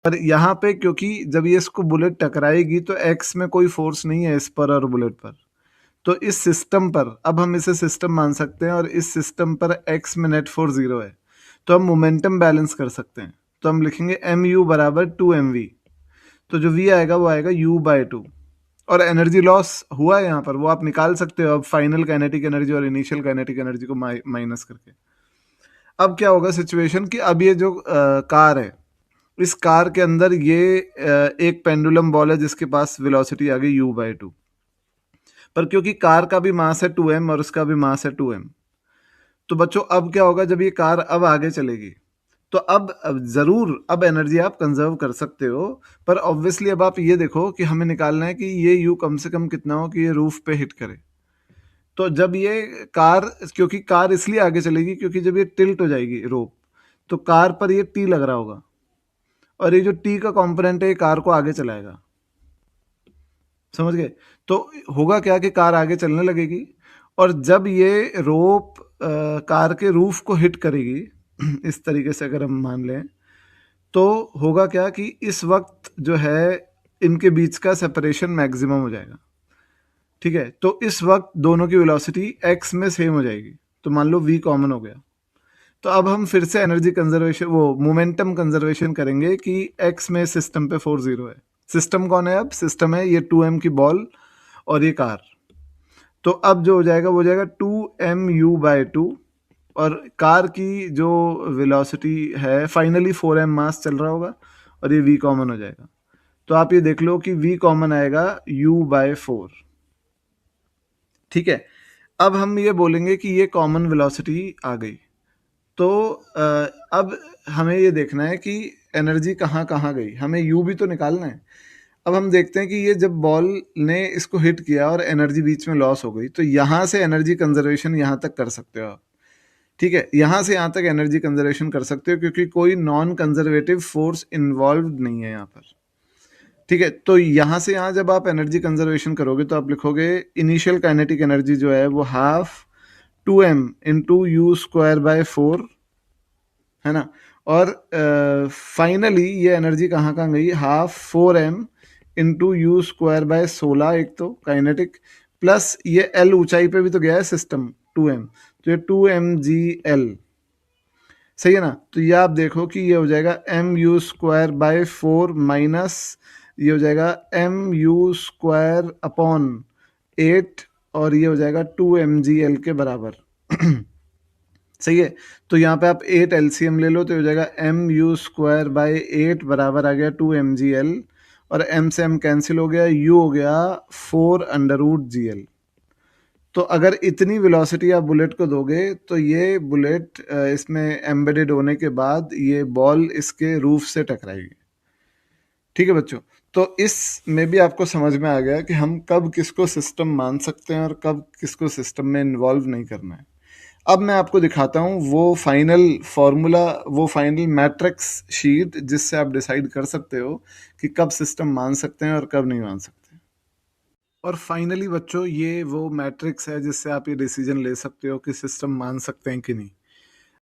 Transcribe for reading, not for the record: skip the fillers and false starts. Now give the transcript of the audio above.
पर यहाँ पे क्योंकि जब ये इसको बुलेट टकराएगी तो एक्स में कोई फोर्स नहीं है इस पर और बुलेट पर, तो इस सिस्टम पर अब हम इसे सिस्टम मान सकते हैं और इस सिस्टम पर एक्स में नेट फोर्स 0 है, तो हम मोमेंटम बैलेंस कर सकते हैं। तो हम लिखेंगे एम यू बराबर 2mv, तो जो v आएगा वो आएगा u/2, और एनर्जी लॉस हुआ है यहाँ पर, वो आप निकाल सकते हो अब फाइनल काइनेटिक एनर्जी और इनिशियल काइनेटिक एनर्जी को माइनस करके। अब क्या होगा सिचुएशन कि अब ये जो कार है, इस कार के अंदर ये एक पेंडुलम बॉल है जिसके पास वेलोसिटी आ गई u/2, पर क्योंकि कार का भी मास है 2m और उसका भी मास है 2m, तो बच्चों अब क्या होगा जब ये कार अब आगे चलेगी, तो अब जरूर अब एनर्जी आप कंजर्व कर सकते हो, पर ऑब्वियसली अब आप ये देखो कि हमें निकालना है कि ये यू कम से कम कितना हो कि ये रूफ पे हिट करे। तो जब ये कार, क्योंकि कार इसलिए आगे चलेगी क्योंकि जब ये टिल्ट हो जाएगी रोप, तो कार पर ये टी लग रहा होगा, और ये जो टी का कंपोनेंट है ये कार को आगे चलाएगा। समझ गए? तो होगा क्या कि कार आगे चलने लगेगी, और जब ये रोप कार के रूफ को हिट करेगी इस तरीके से अगर हम मान लें, तो होगा क्या कि इस वक्त जो है इनके बीच का सेपरेशन मैक्सिमम हो जाएगा। ठीक है, तो इस वक्त दोनों की वेलोसिटी x में सेम हो जाएगी, तो मान लो v कॉमन हो गया। तो अब हम फिर से एनर्जी कंजर्वेशन, वो मोमेंटम कंजर्वेशन करेंगे कि x में सिस्टम पे फोर्स 0 है। सिस्टम कौन है? अब सिस्टम है ये 2m की बॉल और ये कार। तो अब जो हो जाएगा वो हो जाएगा 2mu/2, और कार की जो वेलोसिटी है फाइनली 4m मास चल रहा होगा, और ये v कॉमन हो जाएगा। तो आप ये देख लो कि v कॉमन आएगा u/4। ठीक है, अब हम ये बोलेंगे कि ये कॉमन वेलोसिटी आ गई, तो अब हमें ये देखना है कि एनर्जी कहाँ कहाँ गई, हमें u भी तो निकालना है। अब हम देखते हैं कि ये जब बॉल ने इसको हिट किया और एनर्जी बीच में लॉस हो गई, तो यहाँ से एनर्जी कंजर्वेशन यहाँ तक कर सकते हो आप। ठीक है, यहाँ से यहाँ तक एनर्जी कंजर्वेशन कर सकते हो क्योंकि कोई नॉन कंजर्वेटिव फोर्स इन्वॉल्व नहीं है यहाँ पर। ठीक है, तो यहाँ से यहाँ जब आप एनर्जी कंजर्वेशन करोगे तो आप लिखोगे इनिशियल काइनेटिक एनर्जी जो है वो हाफ 2m इंटू u²/4 है ना, और फाइनली ये एनर्जी कहाँ कहाँ गई, हाफ 4m इंटू u²/16, एक तो काइनेटिक, प्लस ये l ऊंचाई पे भी तो गया है सिस्टम 2m, तो ये 2mgl। सही है ना? तो ये आप देखो कि ये हो जाएगा mu² माइनस ये हो जाएगा mu²/8, और ये हो जाएगा 2mgl के बराबर। सही है, तो यहाँ पे आप 8 LCM ले लो, तो हो जाएगा mu²/8 बराबर आ गया 2mgl, और m से m कैंसिल हो गया, u हो गया 4√gl। तो अगर इतनी वेलोसिटी आप बुलेट को दोगे तो ये बुलेट इसमें एम्बेडेड होने के बाद ये बॉल इसके रूफ से टकराएगी। ठीक है बच्चों, तो इस में भी आपको समझ में आ गया कि हम कब किसको सिस्टम मान सकते हैं और कब किसको सिस्टम में इन्वॉल्व नहीं करना है। अब मैं आपको दिखाता हूँ वो फाइनल फॉर्मूला, वो फाइनल मैट्रिक्स शीट जिससे आप डिसाइड कर सकते हो कि कब सिस्टम मान सकते हैं और कब नहीं मान सकते। और फाइनली बच्चों ये वो मैट्रिक्स है जिससे आप ये डिसीजन ले सकते हो कि सिस्टम मान सकते हैं कि नहीं।